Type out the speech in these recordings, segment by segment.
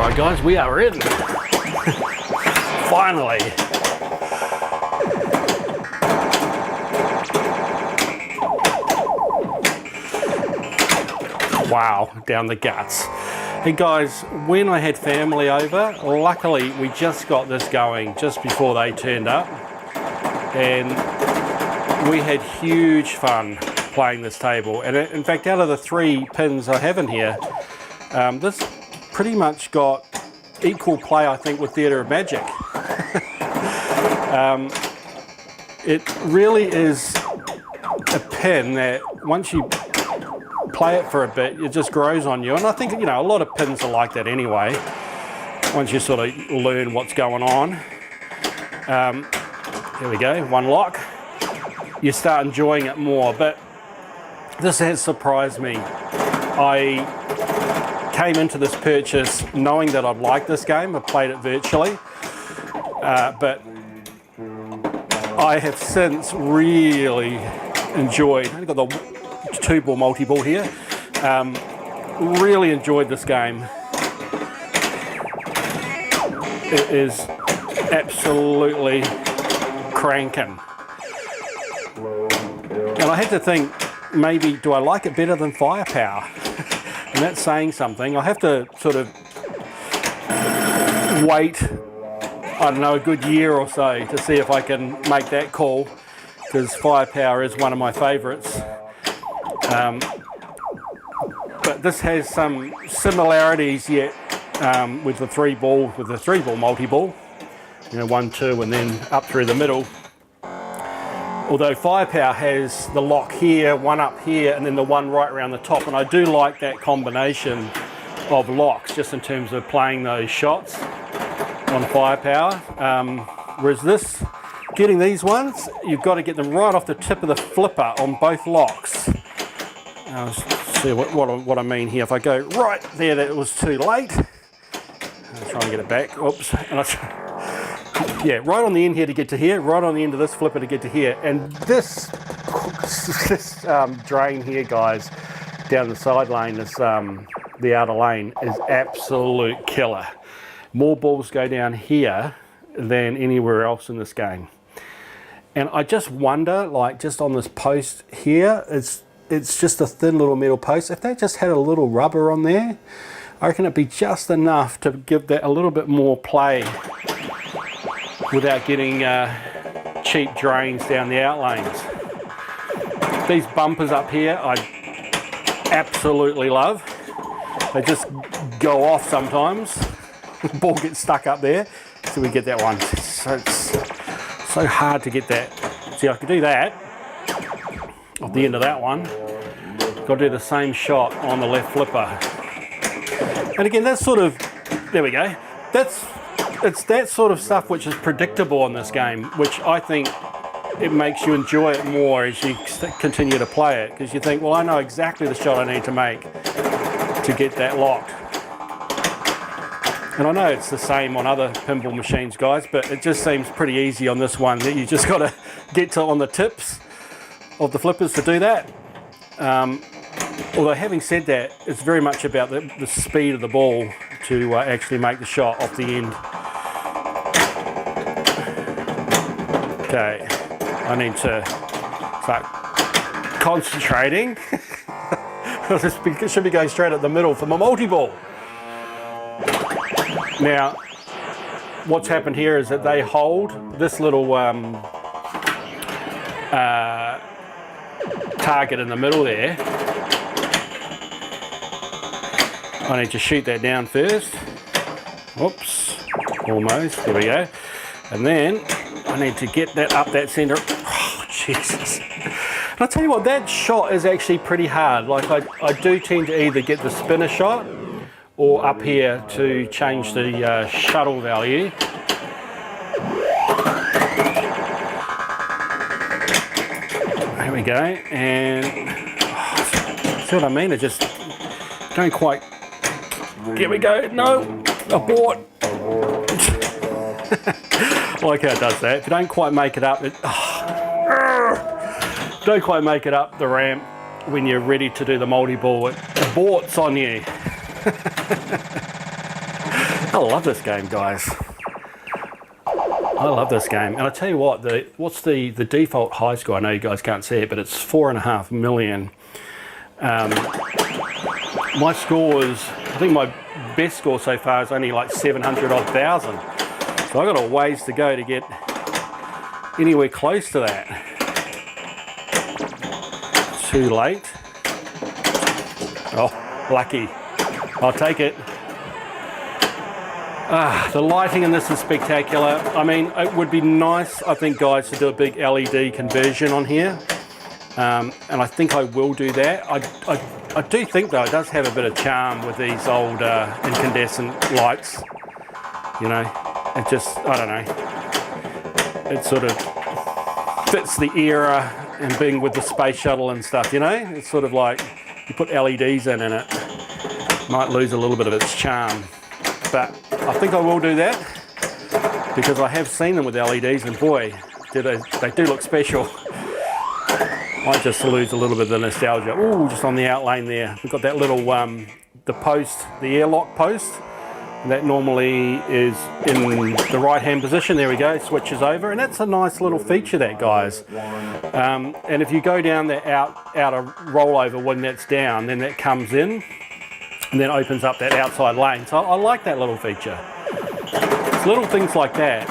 Alright guys, we are in. Finally. Wow, down the guts. Hey guys, when I had family over, luckily we just got this going just before they turned up. And we had huge fun playing this table. And in fact, out of the 3 pins I have in here, this pretty much got equal play, I think, with Theatre of Magic. It really is a pin that once you play it for a bit, it just grows on you. And I think, you know, a lot of pins are like that anyway, once you sort of learn what's going on. Here we go, 1 lock. You start enjoying it more, but this has surprised me. I came into this purchase knowing that I'd like this game. I played it virtually, but I have since really enjoyed, I've got the 2-ball multi-ball here, really enjoyed this game. It is absolutely cranking. And I had to think, maybe, do I like it better than Firepower? And that's saying something. I have to sort of wait, I don't know, a good year or so to see if I can make that call, because Firepower is one of my favourites. But this has some similarities yet with the 3-ball multi-ball. You know, 1, 2, and then up through the middle. Although Firepower has the lock here, 1 up here, and then the 1 right around the top. And I do like that combination of locks, just in terms of playing those shots on Firepower. Whereas this, getting these ones, you've got to get them right off the tip of the flipper on both locks. Let's see what I mean here. If I go right there, that was too late. I'll try and get it back. Oops. And yeah, right on the end here to get to here, right on the end of this flipper to get to here. And this drain here, guys, down the side lane, the outer lane, is absolute killer. More balls go down here than anywhere else in this game. And I just wonder, like, just on this post here, it's just a thin little metal post. If they just had a little rubber on there, I reckon it'd be just enough to give that a little bit more play without getting cheap drains down the outlanes. These bumpers up here, I absolutely love. They just go off sometimes. The ball gets stuck up there, so we get that one. So it's so hard to get that. See, I could do that off the end of that one. Got to do the same shot on the left flipper. And again, that's sort of, there we go. It's that sort of stuff which is predictable in this game, which I think it makes you enjoy it more as you continue to play it, because you think, well, I know exactly the shot I need to make to get that locked. And I know it's the same on other pinball machines, guys, but it just seems pretty easy on this one, that you just got to get to on the tips of the flippers to do that. Although having said that, it's very much about the speed of the ball to actually make the shot off the end. Okay, I need to start concentrating. This should be going straight at the middle for my multi-ball. Now, what's happened here is that they hold this little target in the middle there. I need to shoot that down first. Whoops, almost, there we go. And then I need to get that up that center. Oh, Jesus. And I'll tell you what, that shot is actually pretty hard. Like I do tend to either get the spinner shot or up here to change the shuttle value. There we go, and see what I mean? I just don't quite. Here we go. No, abort. Like how it does that. If you don't quite make it up, don't quite make it up the ramp when you're ready to do the multi-ball, it aborts on you. I love this game, guys. I love this game. And I tell you what, what's the default high score? I know you guys can't see it, but it's 4.5 million. My score was, I think my best score so far is only like 700 odd thousand. So I've got a ways to go to get anywhere close to that. Too late. Oh, lucky. I'll take it. The lighting in this is spectacular. I mean, it would be nice, I think, guys, to do a big LED conversion on here. And I think I will do that. I do think, though, it does have a bit of charm with these old incandescent lights. You know, it just, I don't know. It sort of fits the era and being with the Space Shuttle and stuff, you know? It's sort of like you put LEDs in and it might lose a little bit of its charm. But I think I will do that because I have seen them with LEDs and boy, they do look special. Might just lose a little bit of the nostalgia. Ooh, just on the outlane there. We've got that little, the post, the airlock post. That normally is in the right-hand position. There we go, switches over. And that's a nice little feature, that, guys. And if you go down that outer rollover when that's down, then that comes in and then opens up that outside lane. So I like that little feature. It's little things like that,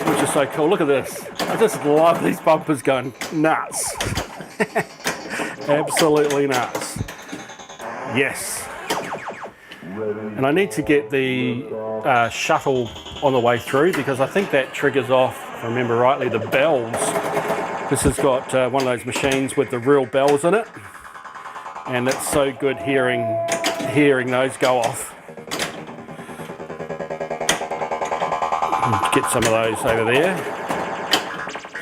which is so cool. Look at this. I just love these bumpers going nuts. Absolutely nuts. Yes. And I need to get the shuttle on the way through because I think that triggers off, if I remember rightly, the bells. This has got one of those machines with the real bells in it. And it's so good hearing those go off. Get some of those over there.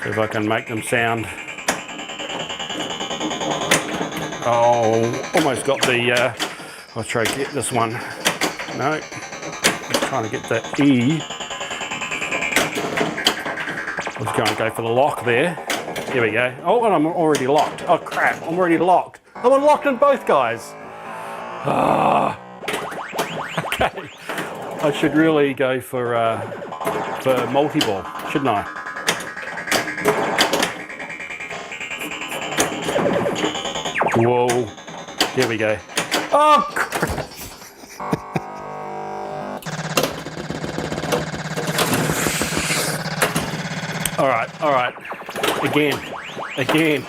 See if I can make them sound. Oh, almost got the, I'll try to get this one. No, I'm trying to get the E. I was going to go for the lock there. Here we go. Oh, and I'm already locked. Oh crap, I'm already locked. I'm unlocked in both, guys. Ah. Okay. I should really go for multi-ball, shouldn't I? Whoa. Here we go. Oh, crap. All right. Again.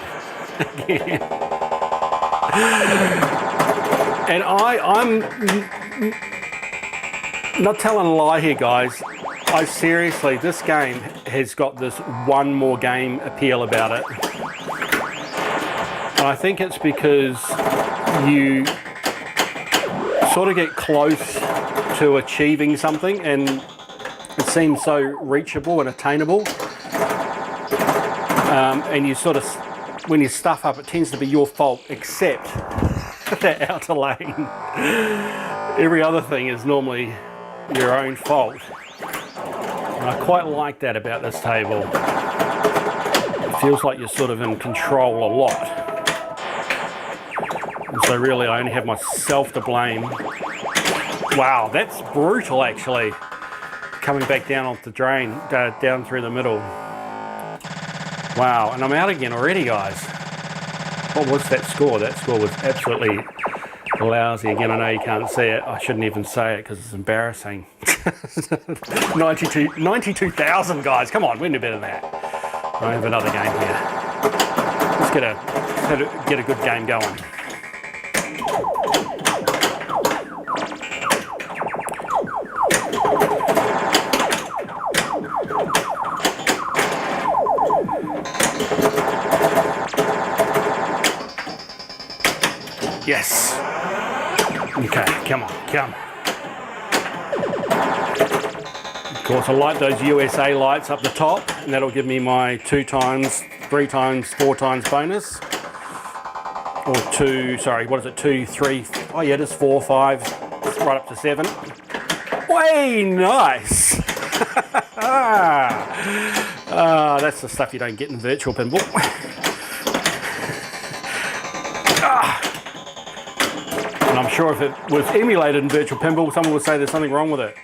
And I'm not telling a lie here, guys. I seriously, this game has got this one more game appeal about it. And I think it's because you sort of get close to achieving something and it seems so reachable and attainable. And you sort of, when you stuff up, it tends to be your fault, except that outer lane. Every other thing is normally your own fault. And I quite like that about this table. It feels like you're sort of in control a lot. And so really I only have myself to blame. Wow, that's brutal actually. Coming back down off the drain, down through the middle. Wow, and I'm out again already, guys. What was that score? That score was absolutely lousy. Again, I know you can't see it. I shouldn't even say it because it's embarrassing. 92,000, guys. Come on, we can do better than that. I have another game here. Let's get a good game going. Yes. Okay, come on. Of course, I like those USA lights up the top, and that'll give me my 2 times, 3 times, 4 times bonus. Or 2, sorry, what is it? 2, 3, oh yeah, it is 4, 5, right up to 7. Way nice. That's the stuff you don't get in virtual pinball. And I'm sure if it was emulated in virtual pinball, someone would say there's something wrong with it.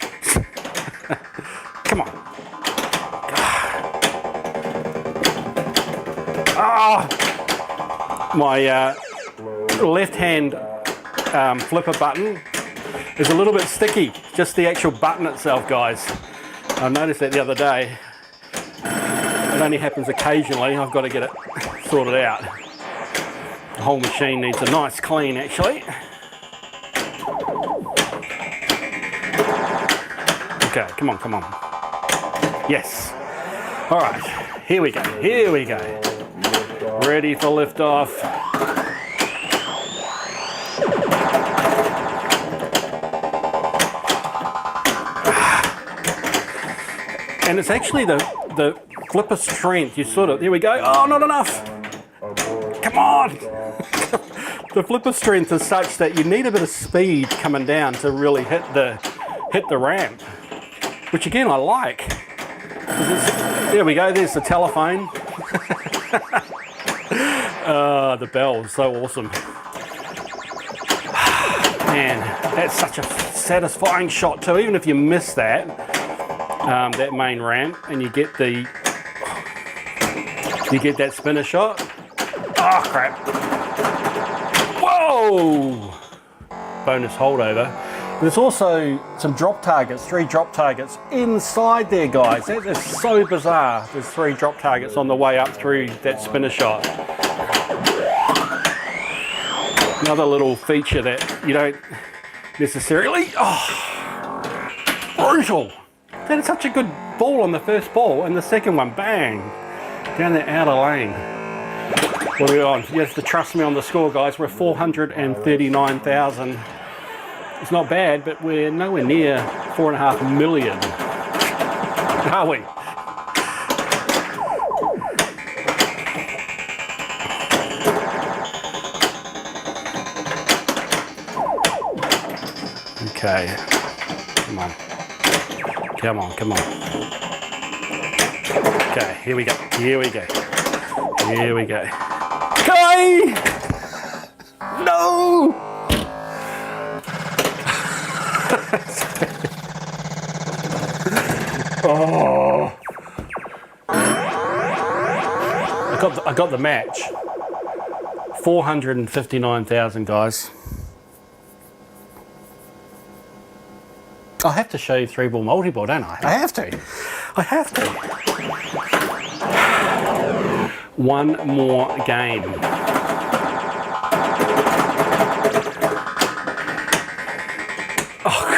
Come on. Ah! My left hand flipper button is a little bit sticky, just the actual button itself, guys. I noticed that the other day. It only happens occasionally. I've got to get it sorted out. The whole machine needs a nice clean, actually. Okay, come on, come on. Yes. All right, here we go, here we go. Ready for liftoff. And it's actually the flipper strength. You sort of, there we go. Oh, not enough. Come on. The flipper strength is such that you need a bit of speed coming down to really hit the ramp, which again I like. There we go. There's the telephone. The bell is so awesome. Man, that's such a satisfying shot too. Even if you miss that main ramp and you get that spinner shot. Oh crap! Whoa! Bonus holdover. There's also some drop targets, 3 drop targets inside there, guys. That is so bizarre. There's 3 drop targets on the way up through that spinner shot. Another little feature that you don't necessarily. Oh, brutal! That is such a good ball on the first ball, and the second one, bang, down the outer lane. What are we on? You have to trust me on the score, guys. We're 439,000. It's not bad, but we're nowhere near 4.5 million. Are we? Okay. Come on. Come on, come on. Okay, here we go. Here we go. Here we go. Kai! No! Oh! I got the match. 459,000, guys. I have to show you 3-ball multi-ball, don't I? I have to. I have to. One more game. Oh.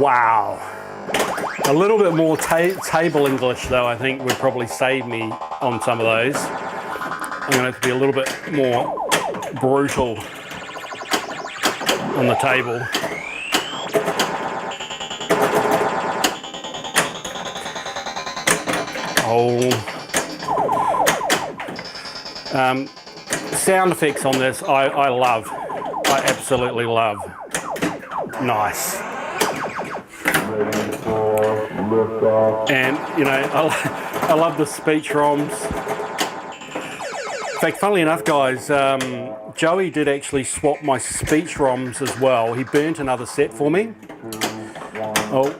Wow. A little bit more table English, though, I think would probably save me on some of those. I'm going to have to be a little bit more brutal on the table. Oh. Sound effects on this, I love. I absolutely love. Nice. And, you know, I love the speech ROMs. In fact, funnily enough, guys, Joey did actually swap my speech ROMs as well. He burnt another set for me. Oh,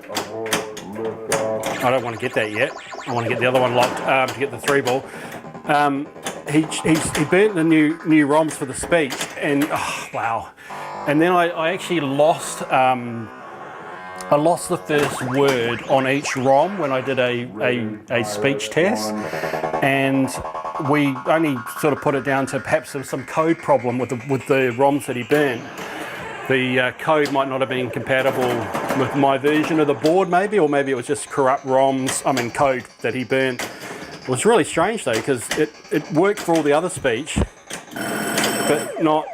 I don't want to get that yet. I want to get the other one locked to get the 3-ball. He burnt the new ROMs for the speech, and oh, wow. And then I actually lost. I lost the first word on each ROM when I did a speech test, and we only sort of put it down to perhaps some code problem with the ROMs that he burnt. The code might not have been compatible with my version of the board, maybe, or maybe it was just corrupt ROMs. I mean, code that he burnt. It was really strange though, because it worked for all the other speech, but not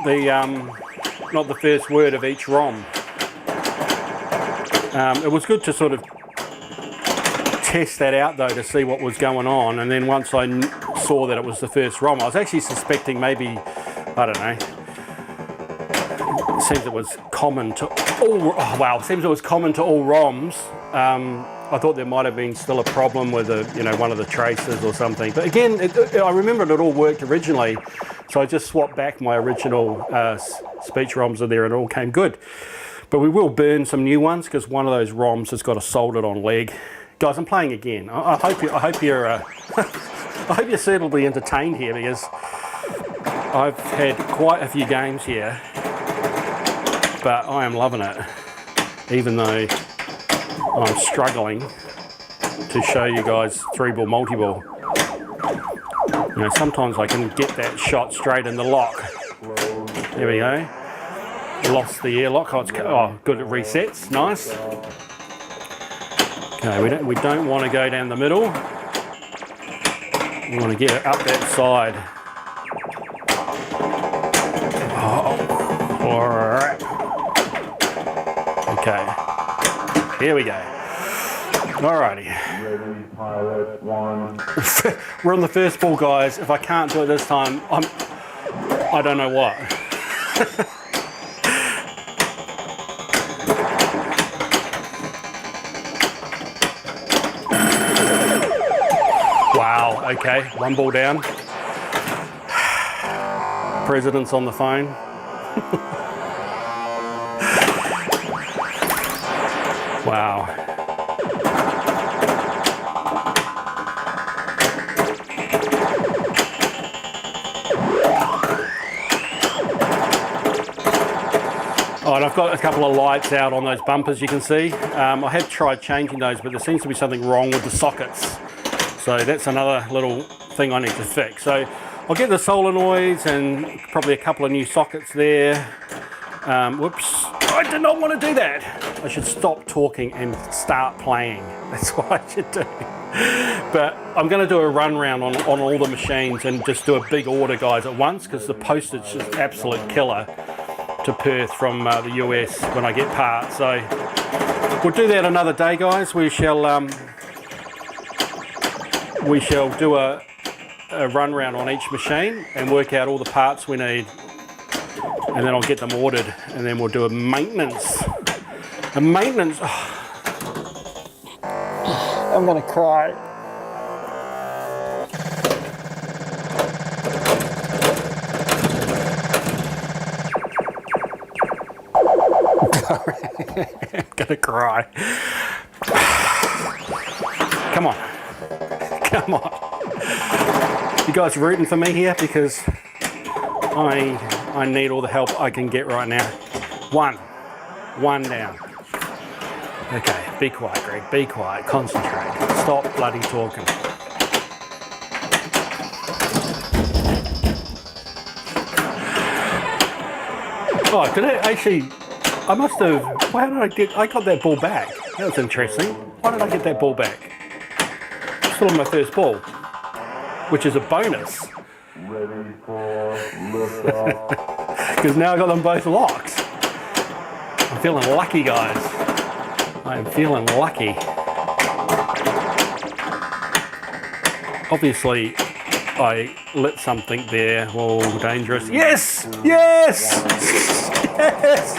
the first word of each ROM. It was good to sort of test that out though, to see what was going on, and then once I saw that it was the first ROM, I was actually suspecting maybe, I don't know, it seems it was common to all, oh wow, it seems it was common to all ROMs. I thought there might have been still a problem with one of the traces or something, but again, I remember it all worked originally So I just swapped back my original speech ROMs in there and it all came good. But we will burn some new ones because one of those ROMs has got a soldered on leg. Guys, I'm playing again. I hope you're I hope you're suitably entertained here, because I've had quite a few games here, but I am loving it, even though I'm struggling to show you guys 3-ball multi-ball. You know, sometimes I can get that shot straight in the lock. There we go. Lost the airlock. Oh, good, it resets. Nice. Okay, we don't want to go down the middle. We want to get it up that side. Oh, all right. Okay. Here we go. Alrighty. Ready, pilot, 1. We're on the first ball, guys. If I can't do it this time, I don't know what. Wow, okay, 1 ball down. President's on the phone. Wow. Oh, and I've got a couple of lights out on those bumpers, you can see. I have tried changing those, but there seems to be something wrong with the sockets. So that's another little thing I need to fix. So I'll get the solenoids and probably a couple of new sockets there. Whoops, I did not want to do that. I should stop talking and start playing. That's what I should do. But I'm going to do a run round on all the machines and just do a big order, guys, at once, because the postage is absolute killer to Perth from the US when I get parts. So we'll do that another day, guys. We shall do a run round on each machine and work out all the parts we need, and then I'll get them ordered, and then we'll do a maintenance. A maintenance. Oh. I'm gonna cry. I'm gonna cry. Come on. Come on. You guys rooting for me here, because I need all the help I can get right now. One down. Okay, be quiet, Greg. Be quiet. Concentrate. Stop bloody talking. Oh, did it actually? I must have. How did I get? I got that ball back. That was interesting. Why did I get that ball back? Still on my first ball, which is a bonus. Ready for liftoff. Because now I got them both locked. I'm feeling lucky, guys. I am feeling lucky. Obviously, I lit something there. Oh, dangerous. Yes! Yes! Yes!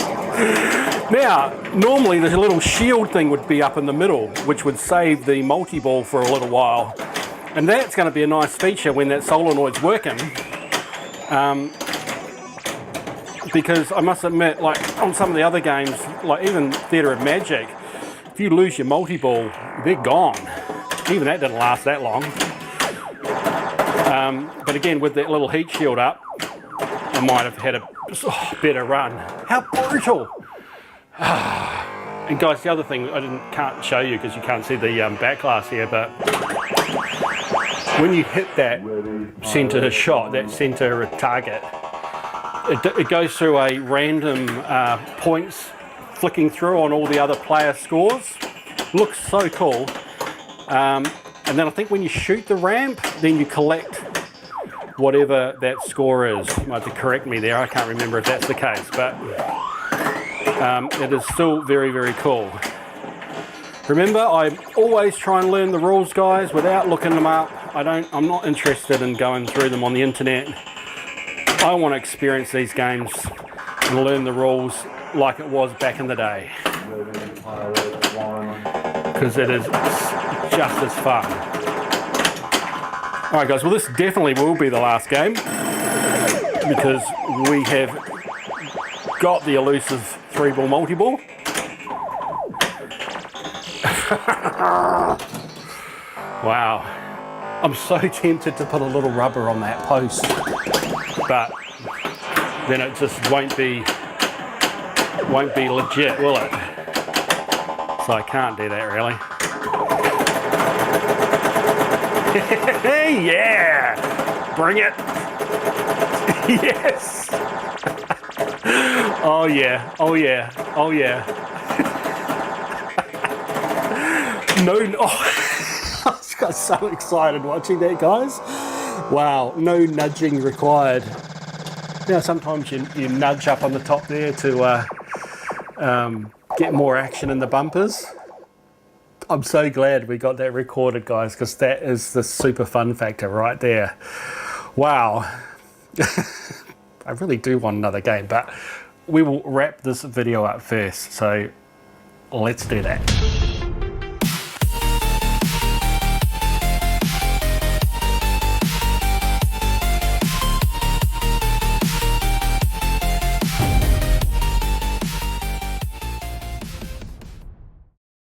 Now, normally the little shield thing would be up in the middle, which would save the multi-ball for a little while. And that's going to be a nice feature when that solenoid's working. Because I must admit, like on some of the other games, like even Theatre of Magic, if you lose your multi-ball, they're gone. Even that didn't last that long. But again, with that little heat shield up, I might have had a better run. How brutal! And guys, the other thing I can't show you because you can't see the back glass here, but when you hit that center shot, that center target, it goes through a random points flicking through on all the other player scores. Looks so cool. And then I think when you shoot the ramp, then you collect whatever that score is. You might have to correct me there. I can't remember if that's the case, but it is still very, very cool. Remember, I always try and learn the rules, guys, without looking them up. I'm not interested in going through them on the internet. I want to experience these games and learn the rules like it was back in the day. Because it is just as fun. Alright guys, well this definitely will be the last game. because we have got the elusive 3-ball multi-ball. Wow, I'm so tempted to put a little rubber on that post, but then it just won't be legit, will it? So I can't do that really. Yeah, bring it. Yes. Oh yeah, oh yeah, oh yeah. No, oh. I just got so excited watching that, guys. Wow, no nudging required. Now sometimes you nudge up on the top there to get more action in the bumpers. I'm so glad we got that recorded, guys, because that is the super fun factor right there. Wow. I really do want another game, but we will wrap this video up first, so let's do that.